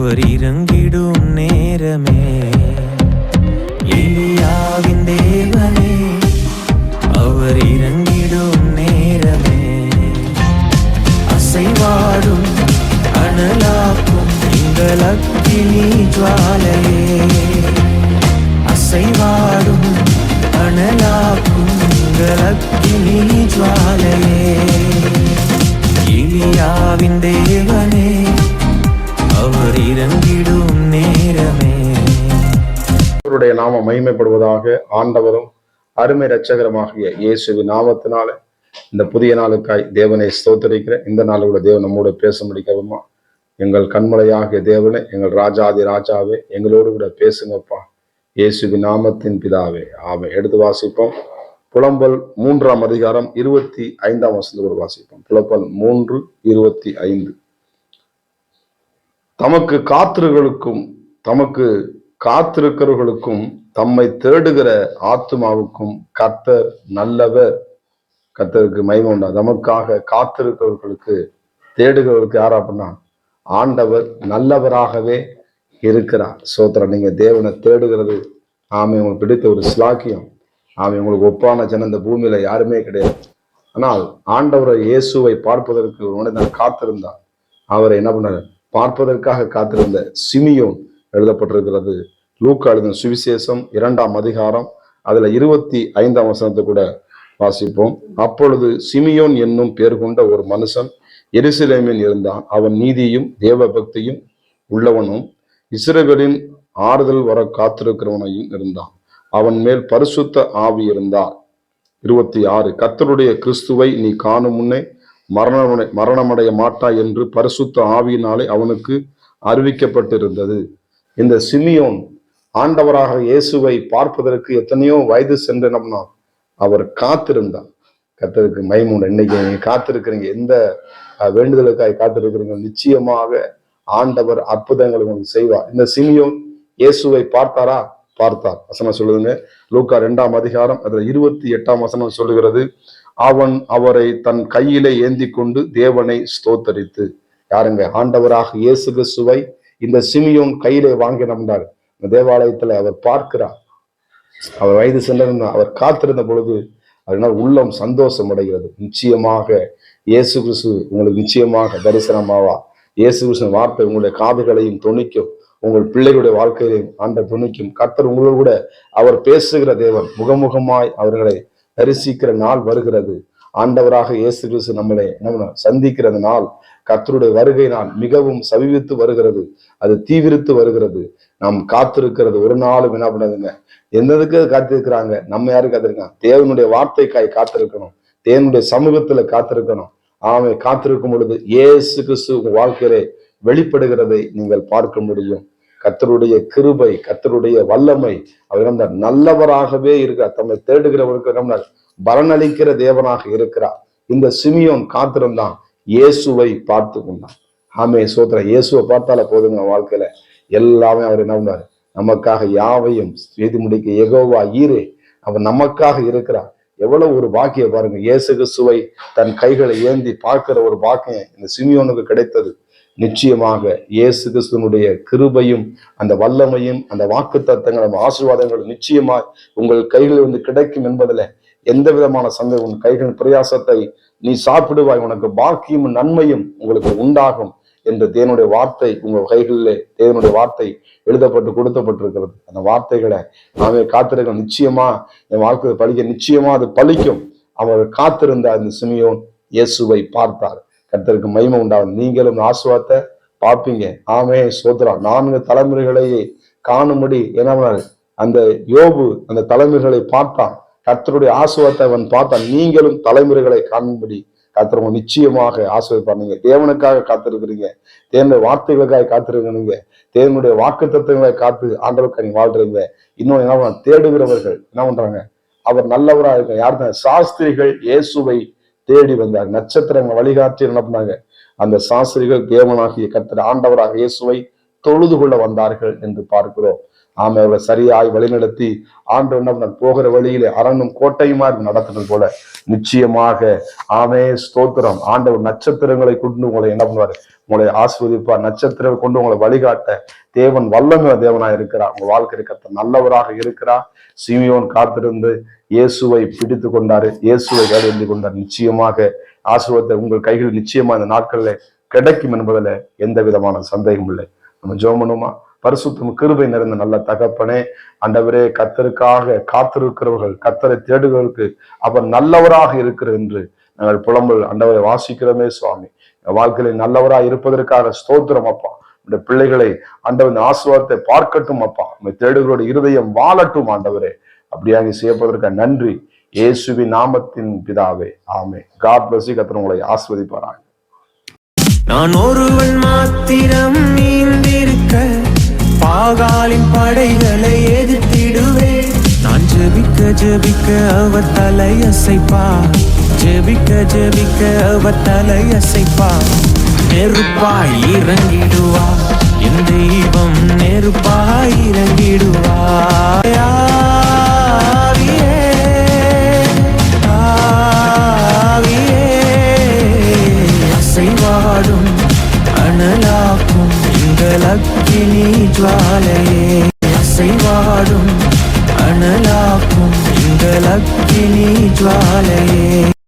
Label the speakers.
Speaker 1: அவர் இறங்கிடும் நேரமே. எலியாவின் தேவனே அவர் இறங்கிடும் நேரமே. அசைவாடும் அனலாக்கும் எங்கள் அக்கினி ஜுவாலையே. அசைவாடும் அனலாக்கும் எங்கள் அக்கினி ஜுவாலையே. எலியாவின் தேவனே அவர் இறங்கிடும் நேரமே.
Speaker 2: அவருடைய நாம மகிமைப்படுவதாக. ஆண்டவரும் அருமை இரட்சகரமாகிய இயேசுவின் நாமத்தினால இந்த புதிய நாளுக்காய் தேவனை ஸ்தோத்தரிக்கிறேன். இந்த நாளோட தேவன் நம்மோட பேச முடிக்கவுமா? எங்கள் கண்மலையாகிய தேவனே, எங்கள் ராஜாதி ராஜாவே, எங்களோடு கூட பேசுங்கப்பா, இயேசுவின் நாமத்தின் பிதாவே, ஆமென். எடுத்து வாசிப்போம். புலம்பல் 3ஆம் அதிகாரம் 25ஆம் வசனத்தோடு வாசிப்போம். புலம்பல் 3:25. தமக்கு காத்திருக்கிறவர்களுக்கும் தம்மை தேடுகிற ஆத்துமாவுக்கும் கர்த்தர் நல்லவர். கர்த்தருக்கு மகிமை உண்டா. நமக்காக காத்திருக்கிறவர்களுக்கு, தேடுகிறவர்களுக்கு யாரா அப்படின்னா ஆண்டவர் நல்லவராகவே இருக்கிறார். சோத்திரம். நீங்க தேவனை தேடுகிறது ஆமை உங்களுக்கு பிடித்த ஒரு சிலாக்கியம். ஆமை உங்களுக்கு ஒப்பான ஜனம் இந்த பூமியில யாருமே கிடையாது. ஆனால் ஆண்டவரை இயேசுவை பார்ப்பதற்கு ஒரு மனிதன் காத்திருந்தார். அவரை என்ன பண்ணாரு? பார்ப்பதற்காக காத்திருந்த சிமியோன் எழுதப்பட்டிருக்கிறது. லூக்கா எழுதின சுவிசேஷம் 2ஆம் அதிகாரம் அதுல 25ஆம் வசனத்தை கூட வாசிப்போம். அப்பொழுது சிமியோன் என்னும் பேர் கொண்ட ஒரு மனுஷன் எருசலேமில் இருந்தான். அவன் நீதியும் தேவ பக்தியும் உள்ளவனும் இஸ்ரவேலின் ஆறுதல் வர காத்திருக்கிறவனையும் இருந்தான். அவன் மேல் பரிசுத்த ஆவி இருந்தார். 26. கர்த்தருடைய கிறிஸ்துவை நீ காணும் முன்னே மரணமடைய மாட்டாய் என்று பரிசுத்த ஆவியினாலே அவனுக்கு அறிவிக்கப்பட்டிருந்தது. இந்த சிமியோன் ஆண்டவராக இயேசுவை பார்ப்பதற்கு எத்தனையோ வயது சென்றனம்னா அவர் காத்திருந்தார். கர்த்தருக்கு மகிமை. இன்னைக்கு நீங்க காத்திருக்கிறீங்க, எந்த வேண்டுதலுக்காய் காத்திருக்கிறீங்க, நிச்சயமாக ஆண்டவர் அற்புதங்களை உங்களுக்கு செய்வார். இந்த சிமியோன் இயேசுவை பார்த்தாரா? பார்த்தார். வசனம் சொல்லுதுங்க. லூக்கா 2ஆம் அதிகாரம் அதுல 28ஆம் வசனம் சொல்லுகிறது. அவன் அவரை தன் கையிலே ஏந்தி கொண்டு தேவனை ஸ்தோத்தரித்து. யாருங்க? ஆண்டவராக இயேசு கிறிஸ்துவை இந்த சிமியோன் கையிலே வாங்கினார். இந்த தேவாலயத்துல அவர் பார்க்கிறார். அவர் வயது சென்றிருந்த அவர் காத்திருந்த பொழுது அதனால் உள்ளம் சந்தோஷம் அடைகிறது. நிச்சயமாக இயேசு கிறிஸ்து உங்களுக்கு நிச்சயமாக தரிசனமாவா. இயேசு கிறிஸ்து வார்த்தை உங்களுடைய காதுகளையும் துணிக்கும், உங்கள் பிள்ளைகளுடைய வாழ்க்கையிலையும் ஆண்ட துணிக்கும். கர்த்தர் உங்களோடு கூட அவர் பேசுகிற தேவன். முகமுகமாய் அவர்களை தரிசிக்கிற நாள் வருகிறது. ஆண்டவராக இயேசு கிறிஸ்து நம்மளை சந்திக்கிற நாள், கர்த்தருடைய வருகை நாள் மிகவும் சமீபித்து வருகிறது. அது தீவிரித்து வருகிறது. நாம் காத்திருக்கிறது ஒரு நாளும் என்ன பண்ணதுங்க? எந்ததுக்கு காத்திருக்கிறாங்க? நம்ம யாரும் காத்திருக்காங்க? தேவனுடைய வார்த்தைக்காய் காத்திருக்கணும். தேவனுடைய சமூகத்துல காத்திருக்கணும். ஆமை காத்திருக்கும் பொழுது இயேசு கிறிஸ்து உங்க வாழ்க்கையிலே வெளிப்படுகிறதை நீங்கள் பார்க்க முடியும். கர்த்தருடைய கிருபை, கர்த்தருடைய வல்லமை, அவர் நல்லவராகவே இருக்கிறார். தம்மை தேடுகிறவருக்கு பலனளிக்கிற தேவனாக இருக்கிறார். இந்த சிமியோன் காத்திருந்தான், இயேசுவை பார்த்து கொண்டான். ஆமே சோத்திர. இயேசுவை பார்த்தால போதுங்க வாழ்க்கையில எல்லாமே அவர் என்ன பண்ணாரு? நமக்காக யாவையும் செய்து முடிக்க யெகோவா ஈரே, அவர் நமக்காக இருக்கிறார். எவ்வளவு ஒரு பாக்கியம் பாருங்க. இயேசு கிறிஸ்துவை தன் கைகளை ஏந்தி பார்க்கிற ஒரு பாக்கியம் இந்த சிமியோனுக்கு கிடைத்தது. நிச்சயமாக இயேசு கிறிஸ்துவனுடைய கிருபையும் அந்த வல்லமையும் அந்த வாக்கு தத்தங்களும் ஆசீர்வாதங்களும் நிச்சயமாய் உங்கள் கைகளில் கிடைக்கும் என்பதில் எந்த விதமான சந்தேகம். உன் கைகளின் பிரயாசத்தை நீ சாப்பிடுவாய், உனக்கு பாக்கியமும் நன்மையும் உங்களுக்கு உண்டாகும் என்ற தேவனுடைய வார்த்தை உங்கள் கைகளிலே தேவனுடைய வார்த்தை எழுதப்பட்டு கொடுக்கப்பட்டிருக்கிறது. அந்த வார்த்தைகளை நாமே காத்திருக்க. நிச்சயமா என் வாழ்க்கை பழிக்க, நிச்சயமா அது பழிக்கும். அவர் காத்திருந்த அந்த சிமியோன் இயேசுவை பார்த்தார். கர்த்தருக்கு மகிமை உண்டாகும். நீங்களும் ஆசீர்வாதத்தை பார்ப்பீங்க. ஆமே சோத்ரா. 4 தலைமுறைகளையே காணும்படி என்ன அந்த யோபு அந்த தலைமுறைகளை பார்த்தான். கர்த்தருடைய ஆசீர்வாதத்தை அவன் பார்த்தான். நீங்களும் தலைமுறைகளை காணும்படி கர்த்தர் நிச்சயமாக ஆசீர்வதிப்பார். நீங்க தேவனுக்காக காத்திருக்கிறீங்க, தேவனுடைய வார்த்தைகளுக்காக காத்திருக்கிறீங்க, தேவனுடைய வாக்கு தத்துவங்களை காத்து ஆண்டவருக்காக நீங்க வாழ்றீங்க. இன்னொன்னு என்ன தேடுகிறவர்கள் என்ன பண்றாங்க? அவர் நல்லவராக இருக்க. யாருதான்? சாஸ்திரிகள் இயேசுவை தேடி வந்தார். நட்சத்திரங்கள் வழிகாட்டி என்ன பண்ணாங்க? அந்த சாஸ்திரிகள் தேவனாகிய கர்த்தர் ஆண்டவராக இயேசுவை தொழுது கொள்ள வந்தார்கள் என்று பார்க்கிறோம். ஆமை அவர்களை சரியாய் வழிநடத்தி ஆண்டவர் என்ன போகிற வழியிலே அரணும் கோட்டையுமா நடத்துறது போல நிச்சயமாக ஆமே ஸ்தோத்திரம். ஆண்டவர் நட்சத்திரங்களை கொண்டு உங்களை என்ன பண்ணுவாரு, உங்களை ஆஸ்வதிப்பார். நட்சத்திரங்களை கொண்டு உங்களை வழிகாட்ட தேவன் வல்லமை தேவனா இருக்கிறார். உங்க வாழ்க்கை கர்த்தர் நல்லவராக இருக்கிறார். சிமியோன் காத்திருந்து இயேசுவை பிடித்து கொண்டாரு, இயேசுவை கையெழுந்து கொண்டார். நிச்சயமாக ஆசீர்வாதத்தை உங்கள் கைகள் நிச்சயமா இந்த நாட்கள்ல கிடைக்கும் என்பதுல எந்த விதமான சந்தேகம் இல்லை. நம்ம ஜெபம் பண்ணுமா? பரிசுத்தம் கிருபை நிறைந்த நல்ல தகப்பனே, ஆண்டவரே, கர்த்தருக்காக காத்திருக்கிறவர்கள், கர்த்தரை தேடுகிறவர்களுக்கு அவர் நல்லவராக இருக்கிறார் என்று நாங்கள் புலம்பல் ஆண்டவரை வாசிக்கிறோமே சுவாமி. வாழ்க்கையில நல்லவராக இருப்பதற்காக ஸ்தோத்திரம் அப்பா. இந்த பிள்ளைகளை ஆண்டவர் ஆசீர்வாதத்தை பார்க்கட்டும் அப்பா. உங்க தேடுகளோட இருதயம் வாழட்டும் ஆண்டவரே. அப்படியாக செய்யப்படுவதற்காக நன்றி. இயேசுவின் நாமத்தின் பிதாவே, ஆமே. God bless you. கர்த்தர் உங்களை ஆசீர்வதிப்பாராக.
Speaker 1: நான் ஒருவன் மாத்திரம் நீந்திருக்க பாகாலின் படைகளை எதிர்த்திடுவேன். நான் ஜெபிக்க ஜெபிக்க அவர் தலையசைப்பா, ஜெபிக்க ஜெபிக்க அவர் தலையசைப்பா. நெருப்பாய் இறங்கிடுவா என் தெய்வம், நெருப்பாய் இறங்கிடுவா. அசைவாடும் அனலாக்கும் எங்கள் அக்கினி ஜுவாலையே, அசைவாடும் அனலாக்கும் எங்கள் அக்கினி ஜுவாலையே.